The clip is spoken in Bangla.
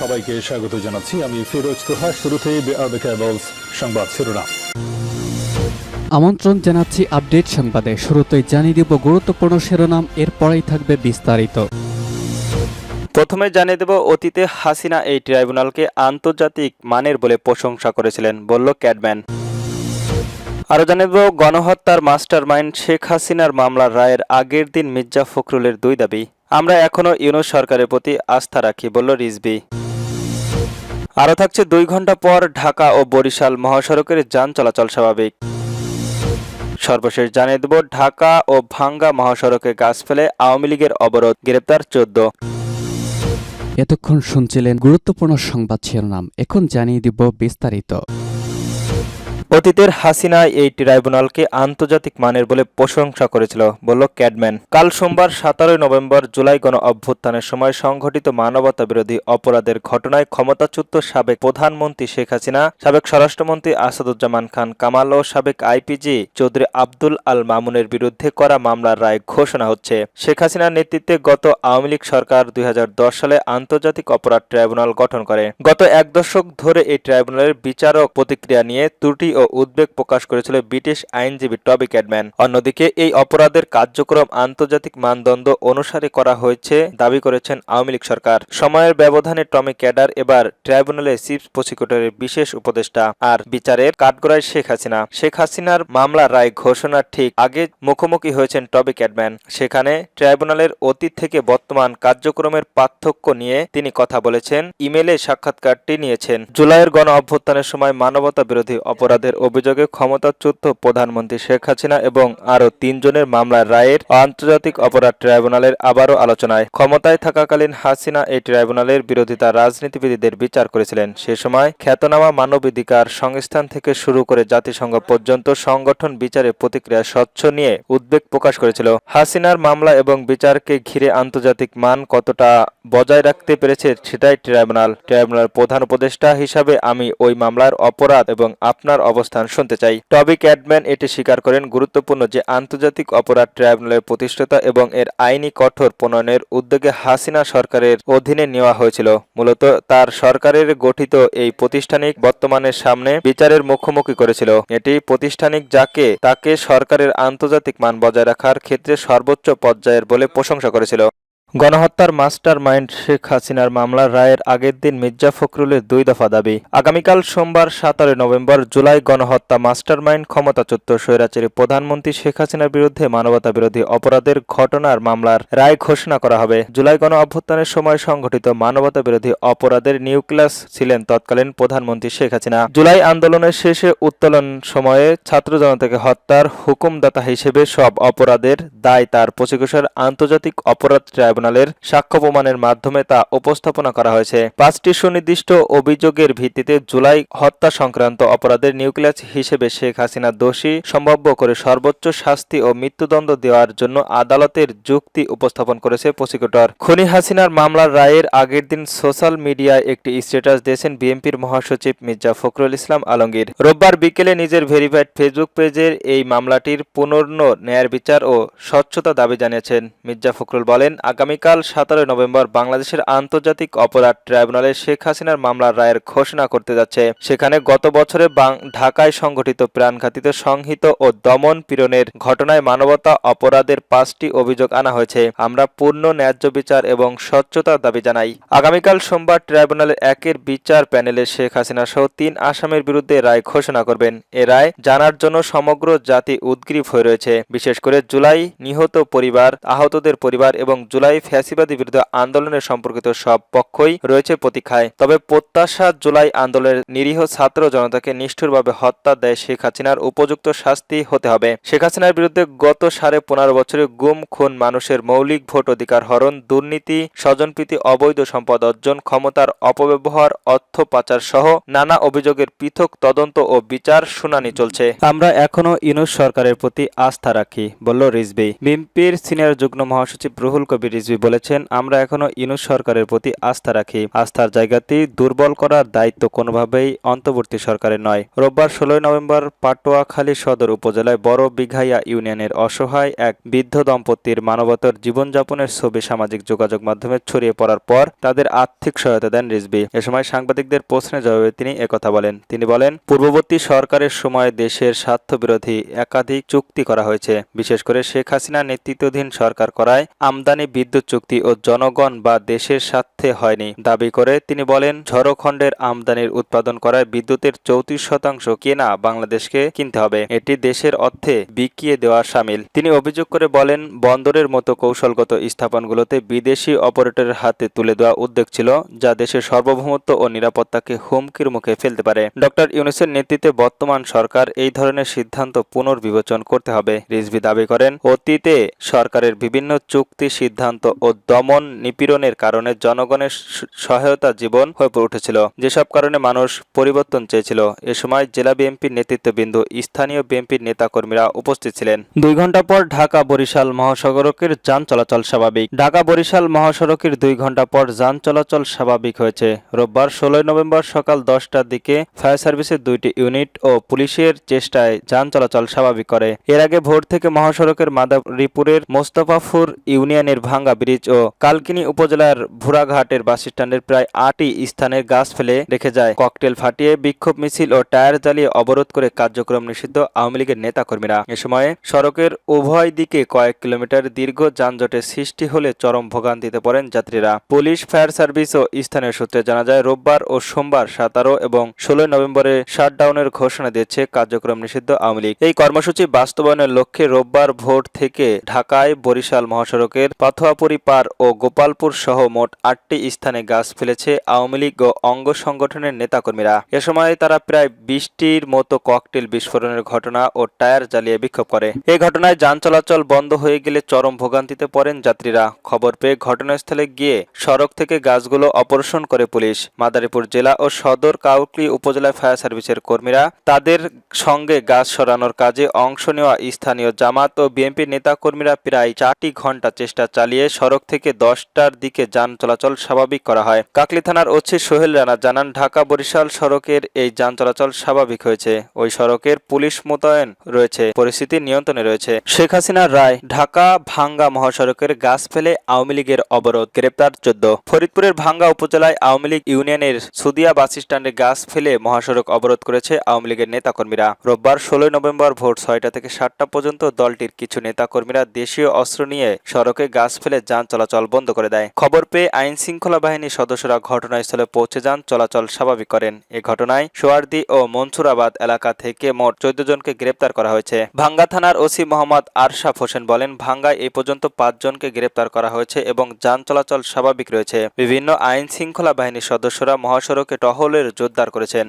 সবাইকে স্বাগত জানাচ্ছি। আমি ফিরোজ তোহা। শুরুতেই সংবাদ শিরোনাম। আমন্ত্রণ জানাচ্ছি আপডেট সংবাদে। শুরুতেই জানিয়ে দেব গুরুত্বপূর্ণ শিরোনাম, এরপরেই থাকবে বিস্তারিত। প্রথমে জানিয়ে দেব, অতীতে হাসিনা এই ট্রাইব্যুনালকে আন্তর্জাতিক মানের বলে প্রশংসা করেছিলেন, বলল ক্যাডম্যান। আরও জানিয়ে দেব, গণহত্যার মাস্টারমাইন্ড শেখ হাসিনার মামলার রায়ের আগের দিন মির্জা ফখরুলের দুই দাবি। আমরা এখনও ইউনূস সরকারের প্রতি আস্থা রাখি, বলল রিজভী। আরও থাকছে 2 ঘন্টা পর ঢাকা ও বরিশাল মহাসড়কের যান চলাচল স্বাভাবিক। সর্বশেষ জানিয়ে দেব, ঢাকা ও ভাঙ্গা মহাসড়কে গাছ ফেলে আওয়ামী লীগের অবরোধ, গ্রেপ্তার 14। এতক্ষণ শুনছিলেন গুরুত্বপূর্ণ সংবাদ শিরোনাম, এখন জানিয়ে দিব বিস্তারিত। অতীতের হাসিনা এই ট্রাইব্যুনালকে আন্তর্জাতিক মানের বলে প্রশংসা করেছিল, বলল ক্যাডম্যান। কাল সোমবার 17 নভেম্বর জুলাই গণ অভ্যুত্থানের সময় সংঘটিত মানবতা বিরোধী অপরাধের ঘটনায় ক্ষমতাচ্যুত সাবেক প্রধানমন্ত্রী শেখ হাসিনা, সাবেক স্বরাষ্ট্রমন্ত্রী আসাদুজ্জামান খান কামাল ও সাবেক আইপিজি চৌধুরী আব্দুল আল মামুনের বিরুদ্ধে করা মামলার রায় ঘোষণা হচ্ছে। শেখ হাসিনার নেতৃত্বে গত আওয়ামী লীগ সরকার 2010 সালে আন্তর্জাতিক অপরাধ ট্রাইব্যুনাল গঠন করে। গত 1 দশক ধরে এই ট্রাইব্যুনালের বিচারক প্রতিক্রিয়া নিয়ে ত্রুটি ও উদ্বেগ প্রকাশ করেছিল ব্রিটিশ আইনজীবী টবি ক্যাডম্যান। অন্যদিকে এই অপরাধের কার্যক্রম আন্তর্জাতিক মানদণ্ড অনুসারে করা হয়েছে দাবি করেছেন আওয়ামী লীগ সরকার। সময়ের ব্যবধানে টমি ক্যাডার এবার ট্রাইব্যুনালের চিফ প্রসিকিউটরের বিশেষ উপদেষ্টা, আর বিচারের কাঠগড়ায় শেখ হাসিনা। শেখ হাসিনার মামলার রায় ঘোষণার ঠিক আগে মুখোমুখি হয়েছেন টবি ক্যাডম্যান। সেখানে ট্রাইব্যুনালের অতীত থেকে বর্তমান কার্যক্রমের পার্থক্য নিয়ে তিনি কথা বলেছেন, ইমেলে সাক্ষাৎকারটি নিয়েছেন। জুলাইয়ের গণ অভ্যুত্থানের সময় মানবতা বিরোধী অপরাধের অভিযোগে ক্ষমতাচ্যুত প্রধানমন্ত্রী শেখ হাসিনা এবং আরও 3 জনের মামলার রায়ের আন্তর্জাতিক অপরাধ ট্রাইব্যুনালের আবারও আলোচনায়। ক্ষমতায় থাকাকালীন হাসিনা এই ট্রাইব্যুনালের বিরোধিতা রাজনীতিবিদদের বিচার করেছিলেন। সে সময় খ্যাতনামা মানবাধিকার সংস্থান থেকে শুরু করে জাতিসংঘ পর্যন্ত সংগঠন বিচারের প্রতিক্রিয়া স্বচ্ছ নিয়ে উদ্বেগ প্রকাশ করেছিল। হাসিনার মামলা এবং বিচারকে ঘিরে আন্তর্জাতিক মান কতটা বজায় রাখতে পেরেছে সেটাই ট্রাইব্যুনালের প্রধান উপদেষ্টা হিসাবে আমি ওই মামলার অপরাধ এবং আপনার অবস্থান শুনতে চাই। টবি ক্যাডম্যান এটি স্বীকার করেন গুরুত্বপূর্ণ যে আন্তর্জাতিক অপরাধ ট্রাইব্যুনালের প্রতিষ্ঠাতা এবং এর আইনি কঠোর প্রণয়নের উদ্যোগে হাসিনা সরকারের অধীনে নেওয়া হয়েছিল। মূলত তার সরকারের গঠিত এই প্রতিষ্ঠানিক বর্তমানের সামনে বিচারের মুখোমুখি করেছিল। এটি প্রতিষ্ঠানিক তাকে সরকারের আন্তর্জাতিক মান বজায় রাখার ক্ষেত্রে সর্বোচ্চ পর্যায়ের বলে প্রশংসা করেছিল। গণহত্যার মাস্টার মাইন্ড শেখ হাসিনার মামলার রায়ের আগের দিন মির্জা ফখরুলের 2 দফা দাবি। আগামীকাল সোমবার 17 নভেম্বর জুলাই গণহত্যা মাস্টার মাইন্ড ক্ষমতাচ্যুত স্বৈরাচারী প্রধানমন্ত্রী শেখ হাসিনার বিরুদ্ধে মানবতা বিরোধী অপরাধের ঘটনার মামলার রায় ঘোষণা করা হবে। জুলাই গণ অভ্যুত্থানের সময় সংঘটিত মানবতা বিরোধী অপরাধের নিউক্লিয়াস ছিলেন তৎকালীন প্রধানমন্ত্রী শেখ হাসিনা। জুলাই আন্দোলনের শেষে উত্তোলন সময়ে ছাত্র জনতাকে হত্যার হুকুমদাতা হিসেবে সব অপরাধের দায় তার প্রসিকিউশন আন্তর্জাতিক অপরাধ ট্রাইব্যুনালের সাক্ষ্য প্রমাণের মাধ্যমে তা উপস্থাপনা করা হয়েছে। 5টি সুনির্দিষ্ট অভিযোগের ভিত্তিতে জুলাই হত্যা সংক্রান্ত অপরাধের নিউক্লিয়াস হিসেবে শেখ হাসিনা দোষী সম্ভাব্য করে সর্বোচ্চ শাস্তি ও মৃত্যুদণ্ড দেওয়ার জন্য আদালতের যুক্তি উপস্থাপন করেছে প্রসিকিউটর। খুনি হাসিনার মামলার রায়ের আগের দিন সোশ্যাল মিডিয়ায় একটি স্ট্যাটাস দিয়েছেন বিএনপির মহাসচিব মির্জা ফখরুল ইসলাম আলমগীর। রোববার বিকেলে নিজের ভেরিফাইড ফেসবুক পেজের এই মামলাটির পুনর্ন ন্যায়ের বিচার ও স্বচ্ছতা দাবি জানিয়েছেন। মির্জা ফখরুল বলেন, আগামীকাল 17 নভেম্বর বাংলাদেশের আন্তর্জাতিক অপরাধ ট্রাইব্যুনালে শেখ হাসিনার মামলার রায়ের ঘোষণা করতে যাচ্ছে। সেখানে গত বছরে ঢাকায় সংঘটিত প্রাণঘাতী সংহিত ও দমন পীড়নের ঘটনায় মানবতা অপরাধের 5টি অভিযোগ আনা হয়েছে। আমরা পূর্ণ ন্যায্য বিচার এবং স্বচ্ছতার দাবি জানাই। আগামীকাল সোমবার ট্রাইব্যুনালের 1-এর বিচার প্যানেলে শেখ হাসিনা সহ 3 আসামির বিরুদ্ধে রায় ঘোষণা করবেন। এ রায় জানার জন্য সমগ্র জাতি উদগ্রীব হয়ে রয়েছে। বিশেষ করে জুলাই নিহত পরিবার, আহতদের পরিবার এবং জুলাই ফ্যাসিবাদী বিরুদ্ধে আন্দোলনের সম্পর্কিত সব পক্ষই রয়েছে প্রতীক্ষায়। তবে প্রত্যাশা, জুলাই আন্দোলনের নিরীহ ছাত্র জনতাকে নিষ্ঠুরভাবে হত্যা দেয় শেখ হাসিনার উপযুক্ত শাস্তি হতে হবে। শেখ হাসিনার বিরুদ্ধে গত 15.5 বছরে গুম, খুন, মানুষের মৌলিক ভোট অধিকার হরণ, দুর্নীতি, স্বজনপ্রীতি, অবৈধ সম্পদ অর্জন, ক্ষমতার অপব্যবহার, অর্থ পাচার সহ নানা অভিযোগের পৃথক তদন্ত ও বিচার শুনানি চলছে। আমরা এখনো ইউনূস সরকারের প্রতি আস্থা রাখি, বলল রিজভী। বিএনপির সিনিয়র যুগ্ম মহাসচিব রুহুল কবির রিজভী রিজভী বলেছেন, আমরা এখনো ইউনূস সরকারের প্রতি আস্থা রাখি। আস্থার জায়গাটি দুর্বল করার দায়িত্ব কোনোভাবেই অন্তর্বর্তী সরকারের নয়। রোববার ১৬ নভেম্বর পাটুয়াখালী সদর উপজেলায় বড় বিঘাইয়া ইউনিয়নের অসহায় এক বৃদ্ধ দম্পতির মানবতার জীবনযাপনের ছবি সামাজিক যোগাযোগ মাধ্যমে ছড়িয়ে পড়ার পর তাদের আর্থিক সহায়তা দেন রিজভী। এ সময় সাংবাদিকদের প্রশ্নের জবাবে তিনি একথা বলেন। তিনি বলেন, পূর্ববর্তী সরকারের সময় দেশের স্বার্থবিরোধী একাধিক চুক্তি করা হয়েছে। বিশেষ করে শেখ হাসিনা নেতৃত্বাধীন সরকার করায় আমদানি বিদ্যুৎ চুক্তি ও জনগণ বা দেশের স্বার্থে হয়নি দাবি করে তিনি বলেন, ঝাড়খণ্ডের আমদানির উৎপাদন করায় বিদ্যুতের ৩৪% কেনা বাংলাদেশকে কিনতে হবে। এটি দেশের অর্থে বিকিয়ে দেওয়া শামিল। তিনি অভিযোগ করে বলেন, বন্দরের মতো কৌশলগত স্থাপনগুলোতে বিদেশি অপারেটরের হাতে তুলে দেওয়া উদ্যোগ ছিল, যা দেশের সার্বভৌমত্ব ও নিরাপত্তাকে হুমকির মুখে ফেলতে পারে। ডক্টর ইউনূসের নেতৃত্বে বর্তমান সরকার এই ধরনের সিদ্ধান্ত পুনর্বিবেচনা করতে হবে। রিজভী দাবি করেন, অতীতে সরকারের বিভিন্ন চুক্তি, সিদ্ধান্ত ও দমন নিপীড়নের কারণে জনগণের সহায়তা জীবন হয়ে উঠেছিল, যেসব কারণে মানুষ পরিবর্তন চেয়েছিল। এ সময় জেলা বিএনপির নেতৃত্ববৃন্দ, স্থানীয় বিএনপির নেতাকর্মীরা উপস্থিত ছিলেন। ২ ঘণ্টা পর ঢাকা বরিশাল মহাসড়কের যান চলাচল স্বাভাবিক। ঢাকা বরিশাল মহাসড়কের 2 ঘণ্টা পর যান চলাচল স্বাভাবিক হয়েছে। রোববার ১৬ নভেম্বর সকাল 10টার দিকে ফায়ার সার্ভিসের 2টি ইউনিট ও পুলিশের চেষ্টায় যান চলাচল স্বাভাবিক করে। এর আগে ভোর থেকে মহাসড়কের মাদারীপুরের মোস্তফাপুর ইউনিয়নের ভাঙ্গা ব্রিজ ও কালকিনি উপজেলার ভুরাঘাটের বাসস্ট্যান্ডের প্রায় 8টি স্থানে গাছ ফেলে রেখে যায়। ককটেল ফাটিয়ে বিক্ষোভ মিছিল ও টায়ার জ্বালিয়ে অবরোধ করে কার্যক্রম নিষিদ্ধ আওয়ামী লীগের নেতাকর্মীরা। এ সময়ে সড়কের উভয় দিকে কয়েক কিলোমিটার দীর্ঘ যানজটের সৃষ্টি হলে চরম ভোগান্তিতে পড়েন যাত্রীরা। পুলিশ, ফায়ার সার্ভিস ও স্থানীয় সূত্রে জানা যায়, রোববার ও সোমবার 17 এবং 16 নভেম্বরে শাটডাউনের ঘোষণা দিয়েছে কার্যক্রম নিষিদ্ধ আওয়ামী লীগ। এই কর্মসূচি বাস্তবায়নের লক্ষ্যে রোববার ভোর থেকে ঢাকায় বরিশাল মহাসড়কের পাথুয়াপুরি পার ও গোপালপুর সহ মোট 8টি স্থানে গাছ ফেলেছে আওয়ামী লীগ ও অঙ্গ সংগঠনের নেতাকর্মীরা। এ সময় তারা প্রায় 20টির মতো ককটেল বিস্ফোরণের ঘটনা ও টায়ার জ্বালিয়ে বিক্ষোভ করে। এই ঘটনায় যান চলাচল বন্ধ হয়ে গেলে চরম ভোগান্তিতে পড়েন যাত্রীরা। খবর পেয়ে ঘটনাস্থলে গিয়ে সড়ক থেকে গাছগুলো অপসারণ করে পুলিশ। মাদারীপুর জেলা ও সদর কাউকলি উপজেলা ফায়ার সার্ভিসের কর্মীরা তাদের সঙ্গে গাছ সরানোর কাজে অংশ নেওয়া স্থানীয় জামাত ও বিএনপির নেতাকর্মীরা প্রায় 4টি ঘণ্টা চেষ্টা চালিয়ে সড়ক থেকে 10টার দিকে যান চলাচল স্বাভাবিক করা হয়। কাকলী থানার ওসি সোহেল রানা জানান, ঢাকা বরিশাল সড়কের এই যান চলাচল স্বাভাবিক হয়েছে। ওই সড়কের পুলিশ মোতায়েন রয়েছে, পরিস্থিতি নিয়ন্ত্রণে রয়েছে। শেখ হাসিনার রায়, ঢাকা ভাঙ্গা মহাসড়কের গাছ ফেলে আওয়ামী লীগের অবরোধ, গ্রেপ্তার 14। ফরিদপুরের ভাঙ্গা উপজেলায় আওয়ামী লীগ ইউনিয়নের সুদিয়া বাসস্ট্যান্ডে গাছ ফেলে মহাসড়ক অবরোধ করেছে আওয়ামী লীগের নেতাকর্মীরা। রোববার 16 নভেম্বর ভোর 6টা থেকে 7টা পর্যন্ত দলটির কিছু নেতাকর্মীরা দেশীয় অস্ত্র নিয়ে সড়কে গাছ ফেলে যান চলাচল বন্ধ করে দেয়। খবর পেয়ে আইন শৃঙ্খলা বাহিনীর সদস্যরা ঘটনাস্থলে পৌঁছে যান, চলাচল স্বাভাবিক করেন। এ ঘটনায় সোয়ারদি ও মনসুরাবাদ এলাকা থেকে মোট 14 জনকে গ্রেপ্তার করা হয়েছে। ভাঙ্গা থানার ওসি মোহাম্মদ আরশাফ হোসেন বলেন, ভাঙ্গায় এই পর্যন্ত 5 জনকে গ্রেপ্তার করা হয়েছে এবং যান চলাচল স্বাভাবিক রয়েছে। বিভিন্ন আইন শৃঙ্খলা বাহিনীর সদস্যরা মহাসড়কে টহলের জোরদার করেছেন।